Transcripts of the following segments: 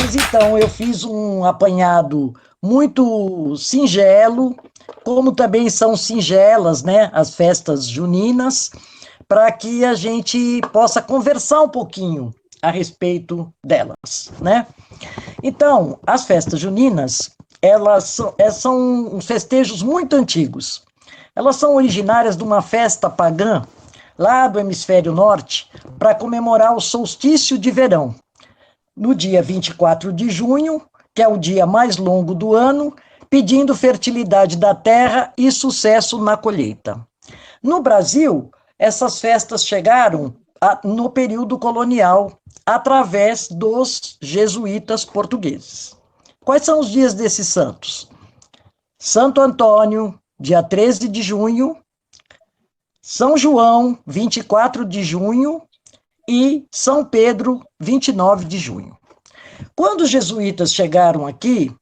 Mas então eu fiz um apanhado muito singelo, como também são singelas, né, as festas juninas, para que a gente possa conversar um pouquinho a respeito delas, né? Então, as festas juninas, são uns festejos muito antigos. Elas são originárias de uma festa pagã lá do hemisfério norte para comemorar o solstício de verão, no dia 24 de junho, que é o dia mais longo do ano, pedindo fertilidade da terra e sucesso na colheita. No Brasil, essas festas chegaram no período colonial, através dos jesuítas portugueses. Quais são os dias desses santos? Santo Antônio, dia 13 de junho, São João, 24 de junho, e São Pedro, 29 de junho. Quando os jesuítas chegaram aqui,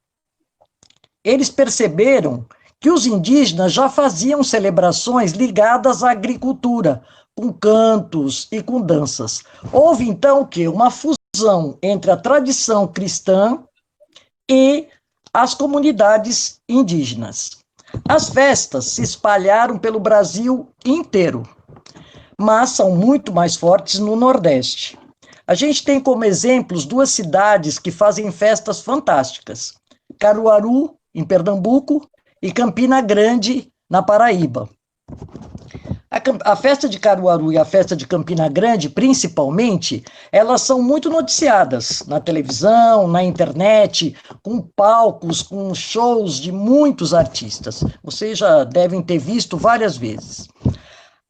eles perceberam que os indígenas já faziam celebrações ligadas à agricultura, com cantos e com danças. Houve, então, o quê? Uma fusão entre a tradição cristã e as comunidades indígenas. As festas se espalharam pelo Brasil inteiro, mas são muito mais fortes no Nordeste. A gente tem como exemplos duas cidades que fazem festas fantásticas: Caruaru, em Pernambuco, e Campina Grande, na Paraíba. A festa de Caruaru e a festa de Campina Grande, principalmente, elas são muito noticiadas na televisão, na internet, com palcos, com shows de muitos artistas. Vocês já devem ter visto várias vezes.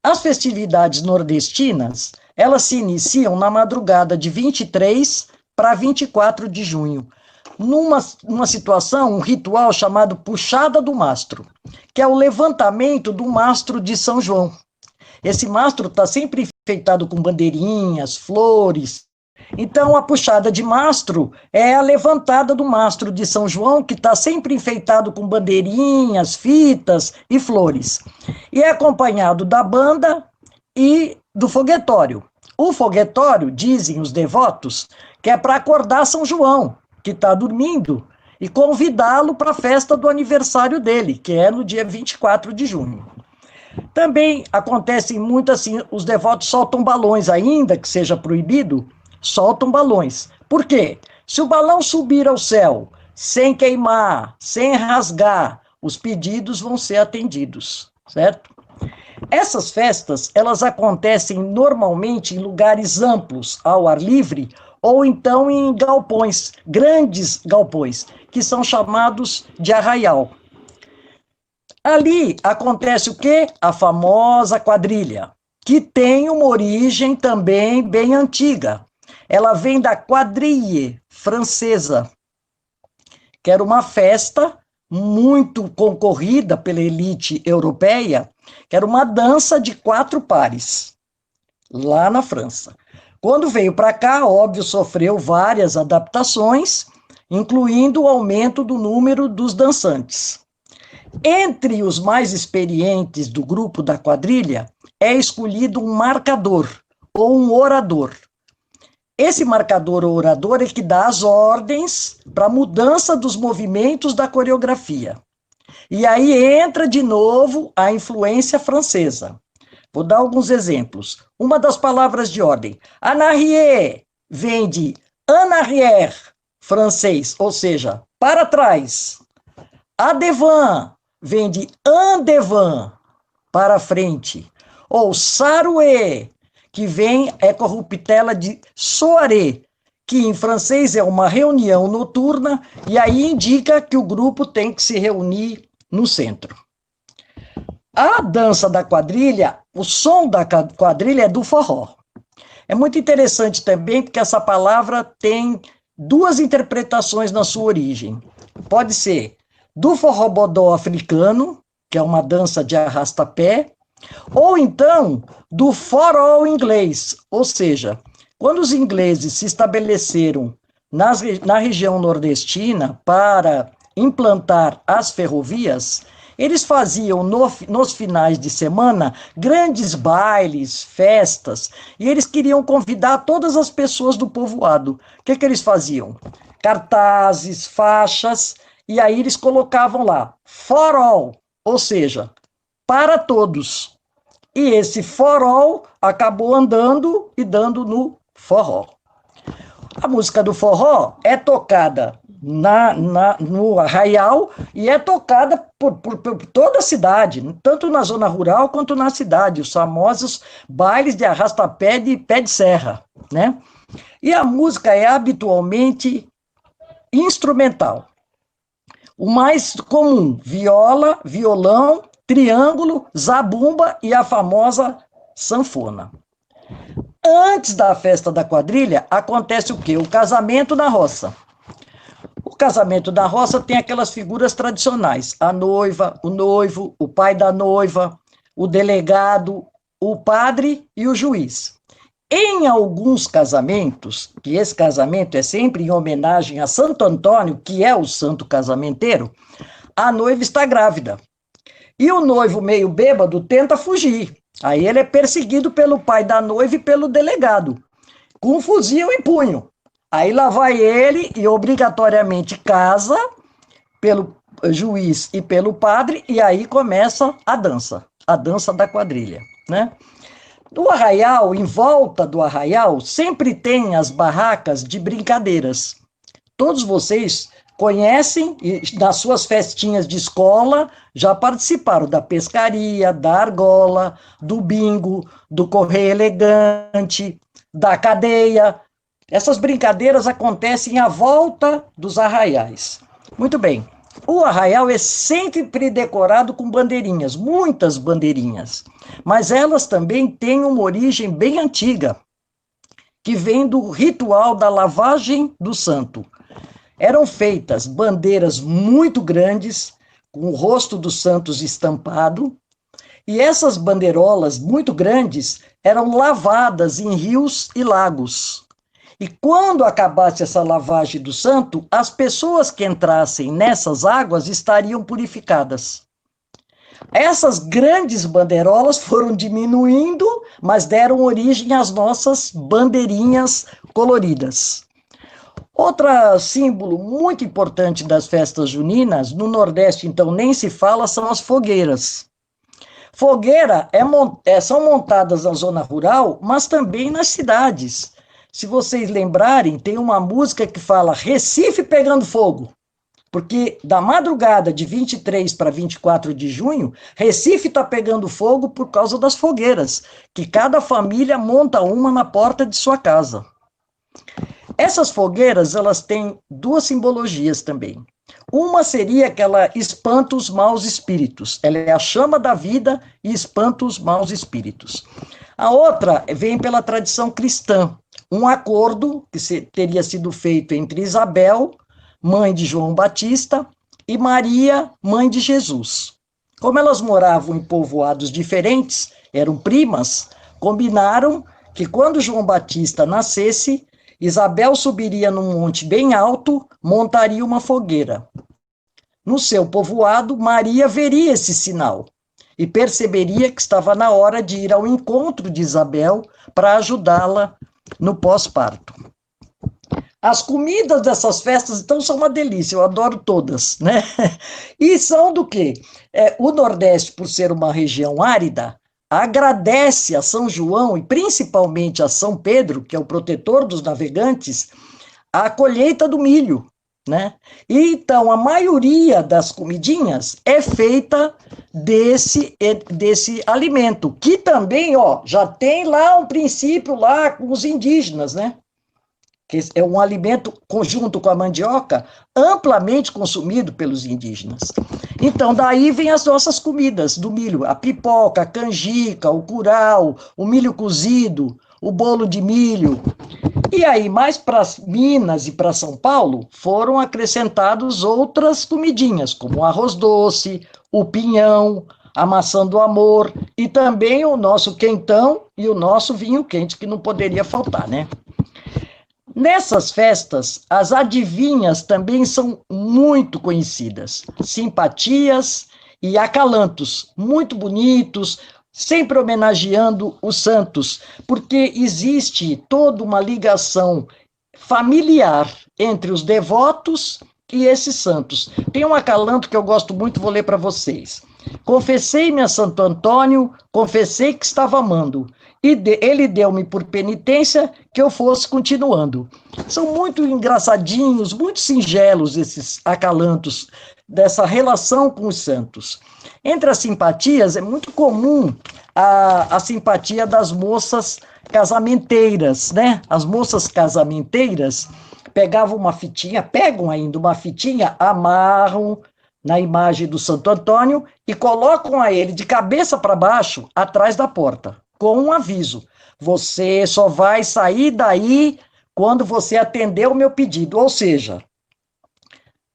As festividades nordestinas, elas se iniciam na madrugada de 23 para 24 de junho, numa situação, um ritual chamado Puxada do Mastro, que é o levantamento do mastro de São João. Esse mastro está sempre enfeitado com bandeirinhas, flores. Então, a puxada de mastro é a levantada do mastro de São João, que está sempre enfeitado com bandeirinhas, fitas e flores. E é acompanhado da banda e do foguetório. O foguetório, dizem os devotos, que é para acordar São João, que está dormindo, e convidá-lo para a festa do aniversário dele, que é no dia 24 de junho. Também acontece muito assim, os devotos soltam balões, ainda que seja proibido, soltam balões. Por quê? Se o balão subir ao céu, sem queimar, sem rasgar, os pedidos vão ser atendidos, certo? Essas festas, elas acontecem normalmente em lugares amplos, ao ar livre, ou então em galpões, grandes galpões, que são chamados de arraial. Ali acontece o quê? A famosa quadrilha, que tem uma origem também bem antiga. Ela vem da quadrille francesa, que era uma festa muito concorrida pela elite europeia, que era uma dança de 4 pares, lá na França. Quando veio para cá, óbvio, sofreu várias adaptações, incluindo o aumento do número dos dançantes. Entre os mais experientes do grupo da quadrilha, é escolhido um marcador ou um orador. Esse marcador ou orador é que dá as ordens para a mudança dos movimentos da coreografia. E aí entra de novo a influência francesa. Vou dar alguns exemplos. Uma das palavras de ordem, en arrière, vem de en arrière, francês, ou seja, para trás. A devant, vem de en devant, para frente. Ou saroué, que é corruptela de soirée, que em francês é uma reunião noturna, e aí indica que o grupo tem que se reunir no centro. A dança da quadrilha, o som da quadrilha é do forró. É muito interessante também, porque essa palavra tem 2 interpretações na sua origem. Pode ser do forró-bodó africano, que é uma dança de arrastapé, ou então do forró inglês, ou seja, quando os ingleses se estabeleceram na região nordestina para implantar as ferrovias, eles faziam nos finais de semana grandes bailes, festas, e eles queriam convidar todas as pessoas do povoado. O que eles faziam? cartazes, faixas, e aí eles colocavam lá, for all, ou seja, para todos. E esse for all acabou andando e dando no forró. A música do forró é tocada no arraial e é tocada por toda a cidade, tanto na zona rural quanto na cidade, os famosos bailes de arrasta-pé de pé de serra, né? E a música é habitualmente instrumental. O mais comum, viola, violão, triângulo, zabumba e a famosa sanfona. Antes da festa da quadrilha, acontece o quê? O casamento na roça. O casamento da roça tem aquelas figuras tradicionais, a noiva, o noivo, o pai da noiva, o delegado, o padre e o juiz. Em alguns casamentos, que esse casamento é sempre em homenagem a Santo Antônio, que é o santo casamenteiro, a noiva está grávida. E o noivo, meio bêbado, tenta fugir. Aí ele é perseguido pelo pai da noiva e pelo delegado, com um fuzil em punho. Aí lá vai ele e obrigatoriamente casa pelo juiz e pelo padre, e aí começa a dança da quadrilha, né? No arraial, em volta do arraial, sempre tem as barracas de brincadeiras. Todos vocês conhecem, e nas suas festinhas de escola, já participaram da pescaria, da argola, do bingo, do correio elegante, da cadeia. Essas brincadeiras acontecem à volta dos arraiais. Muito bem. O arraial é sempre decorado com bandeirinhas, muitas bandeirinhas, mas elas também têm uma origem bem antiga, que vem do ritual da lavagem do santo. Eram feitas bandeiras muito grandes, com o rosto dos santos estampado, e essas bandeirolas muito grandes eram lavadas em rios e lagos. E quando acabasse essa lavagem do santo, as pessoas que entrassem nessas águas estariam purificadas. Essas grandes bandeirolas foram diminuindo, mas deram origem às nossas bandeirinhas coloridas. Outro símbolo muito importante das festas juninas, no Nordeste então nem se fala, são as fogueiras. Fogueira são montadas na zona rural, mas também nas cidades. Se vocês lembrarem, tem uma música que fala Recife pegando fogo, porque da madrugada de 23 para 24 de junho, Recife está pegando fogo por causa das fogueiras, que cada família monta uma na porta de sua casa. Essas fogueiras, elas têm duas simbologias também. Uma seria que ela espanta os maus espíritos, ela é a chama da vida e espanta os maus espíritos. A outra vem pela tradição cristã, um acordo que teria sido feito entre Isabel, mãe de João Batista, e Maria, mãe de Jesus. Como elas moravam em povoados diferentes, eram primas, combinaram que quando João Batista nascesse, Isabel subiria num monte bem alto, montaria uma fogueira. No seu povoado, Maria veria esse sinal e perceberia que estava na hora de ir ao encontro de Isabel para ajudá-la no pós-parto. As comidas dessas festas, então, são uma delícia, eu adoro todas, né? E são do quê? O Nordeste, por ser uma região árida, agradece a São João e principalmente a São Pedro, que é o protetor dos navegantes, a colheita do milho, né? E, então, a maioria das comidinhas é feita desse alimento, que também, ó, já tem lá um princípio lá com os indígenas, né? Que é um alimento, conjunto com a mandioca, amplamente consumido pelos indígenas. Então, daí vem as nossas comidas do milho, a pipoca, a canjica, o curau, o milho cozido, o bolo de milho. E aí, mais para Minas e para São Paulo, foram acrescentados outras comidinhas, como o arroz doce, o pinhão, a maçã do amor, e também o nosso quentão e o nosso vinho quente, que não poderia faltar, né? Nessas festas, as adivinhas também são muito conhecidas, simpatias e acalantos, muito bonitos, sempre homenageando os santos, porque existe toda uma ligação familiar entre os devotos e esses santos. Tem um acalanto que eu gosto muito, vou ler para vocês. Confessei-me a Santo Antônio, confessei que estava amando, e ele deu-me por penitência que eu fosse continuando. São muito engraçadinhos, muito singelos esses acalantos dessa relação com os santos. Entre as simpatias, é muito comum a simpatia das moças casamenteiras, né? As moças casamenteiras pegavam uma fitinha, pegam ainda uma fitinha, amarram na imagem do Santo Antônio e colocam a ele de cabeça para baixo atrás da porta, com um aviso: você só vai sair daí quando você atender o meu pedido, ou seja,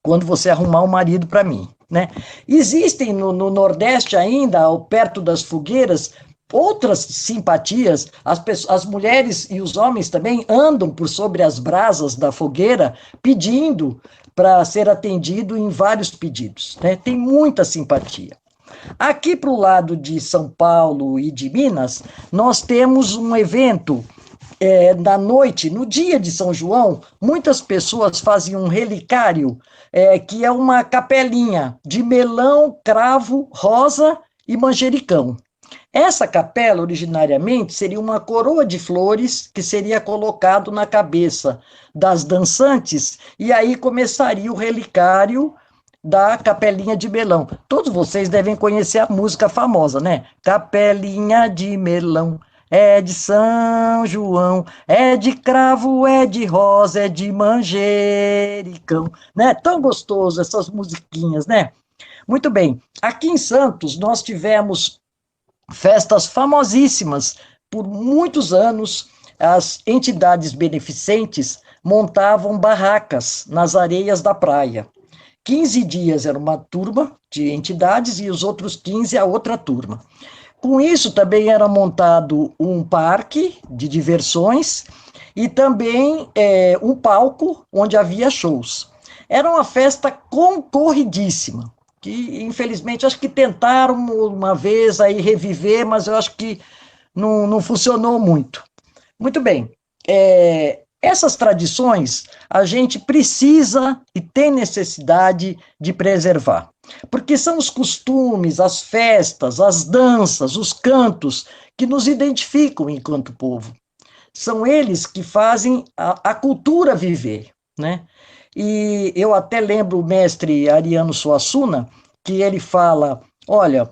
quando você arrumar um marido para mim, né? Existem no Nordeste ainda, perto das fogueiras, outras simpatias. As mulheres e os homens também andam por sobre as brasas da fogueira pedindo para ser atendido em vários pedidos, né? Tem muita simpatia. Aqui para o lado de São Paulo e de Minas, nós temos um evento da noite, no dia de São João, muitas pessoas fazem um relicário, que é uma capelinha de melão, cravo, rosa e manjericão. Essa capela, originariamente, seria uma coroa de flores que seria colocado na cabeça das dançantes, e aí começaria o relicário da Capelinha de Melão. Todos vocês devem conhecer a música famosa, né? Capelinha de melão, é de São João, é de cravo, é de rosa, é de manjericão, né? Tão gostoso essas musiquinhas, né? Muito bem. Aqui em Santos, nós tivemos festas famosíssimas. Por muitos anos, as entidades beneficentes montavam barracas nas areias da praia. 15 dias era uma turma de entidades e os outros 15 a outra turma. Com isso, também era montado um parque de diversões e também um palco onde havia shows. Era uma festa concorridíssima, que infelizmente acho que tentaram uma vez aí reviver, mas eu acho que não funcionou muito. Muito bem, essas tradições a gente precisa e tem necessidade de preservar, porque são os costumes, as festas, as danças, os cantos que nos identificam enquanto povo. São eles que fazem a cultura viver, né? E eu até lembro o mestre Ariano Suassuna, que ele fala, olha,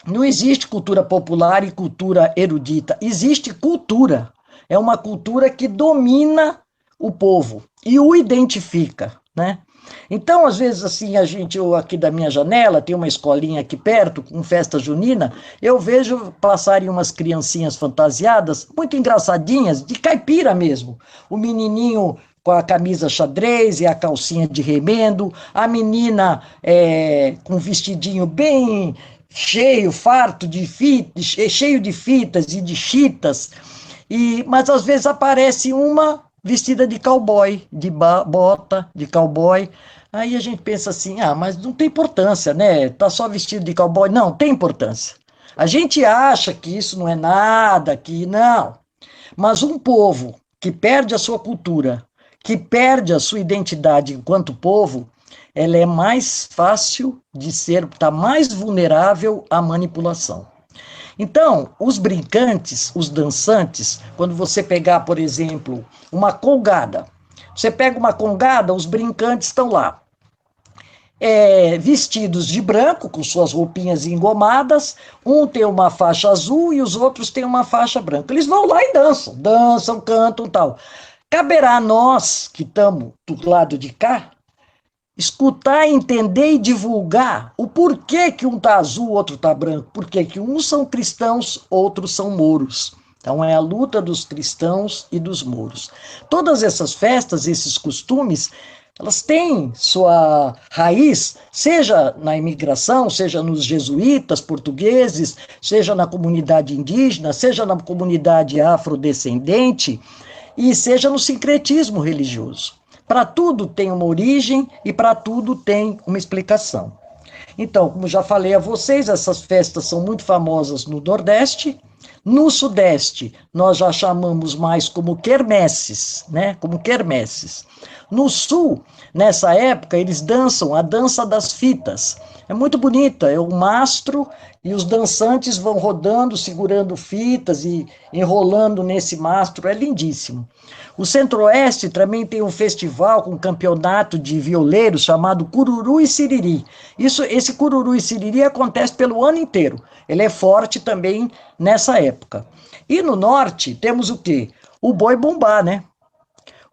não existe cultura popular e cultura erudita, existe cultura. É uma cultura que domina o povo e o identifica, né? Então, às vezes, assim, eu aqui da minha janela, tem uma escolinha aqui perto, com festa junina, eu vejo passarem umas criancinhas fantasiadas, muito engraçadinhas, de caipira mesmo. O menininho com a camisa xadrez e a calcinha de remendo, a menina com um vestidinho bem cheio, farto de fitas, cheio de fitas e de chitas, mas às vezes aparece uma vestida de cowboy, de bota, de cowboy. Aí a gente pensa assim, mas não tem importância, né? Tá só vestido de cowboy. Não, tem importância. A gente acha que isso não é nada, que não. Mas um povo que perde a sua cultura, que perde a sua identidade enquanto povo, ela é mais fácil de tá mais vulnerável à manipulação. Então, os brincantes, os dançantes, quando você pegar, por exemplo, uma congada, você pega uma congada, os brincantes estão lá, vestidos de branco, com suas roupinhas engomadas, um tem uma faixa azul e os outros têm uma faixa branca. Eles vão lá e dançam, cantam e tal. Caberá a nós, que estamos do lado de cá, escutar, entender e divulgar o porquê que um está azul, outro está branco, porquê que uns são cristãos, outros são mouros. Então é a luta dos cristãos e dos mouros. Todas essas festas, esses costumes, elas têm sua raiz, seja na imigração, seja nos jesuítas portugueses, seja na comunidade indígena, seja na comunidade afrodescendente, e seja no sincretismo religioso. Para tudo tem uma origem e para tudo tem uma explicação. Então, como já falei a vocês, essas festas são muito famosas no Nordeste. No Sudeste, nós já chamamos mais como quermesses, né? Como quermesses. No Sul, nessa época, eles dançam a dança das fitas. É muito bonita, é um mastro e os dançantes vão rodando, segurando fitas e enrolando nesse mastro, é lindíssimo. O Centro-Oeste também tem um festival com um campeonato de violeiros chamado Cururu e Siriri. Esse Cururu e Siriri acontece pelo ano inteiro. Ele é forte também nessa época. E no Norte temos o quê? O boi bumbá, né?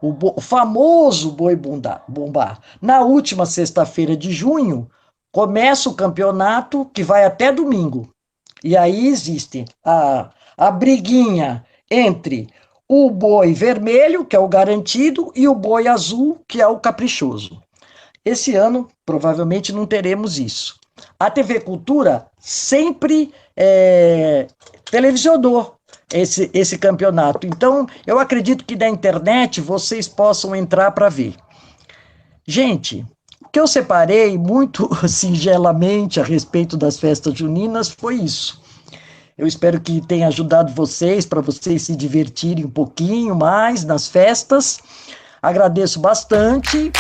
O famoso boi bumbá. Na última sexta-feira de junho, começa o campeonato que vai até domingo. E aí existe a briguinha entre o boi vermelho, que é o garantido, e o boi azul, que é o caprichoso. Esse ano, provavelmente, não teremos isso. A TV Cultura sempre televisionou esse campeonato. Então, eu acredito que da internet vocês possam entrar para ver. Gente, o que eu separei muito singelamente a respeito das festas juninas foi isso. Eu espero que tenha ajudado vocês, para vocês se divertirem um pouquinho mais nas festas. Agradeço bastante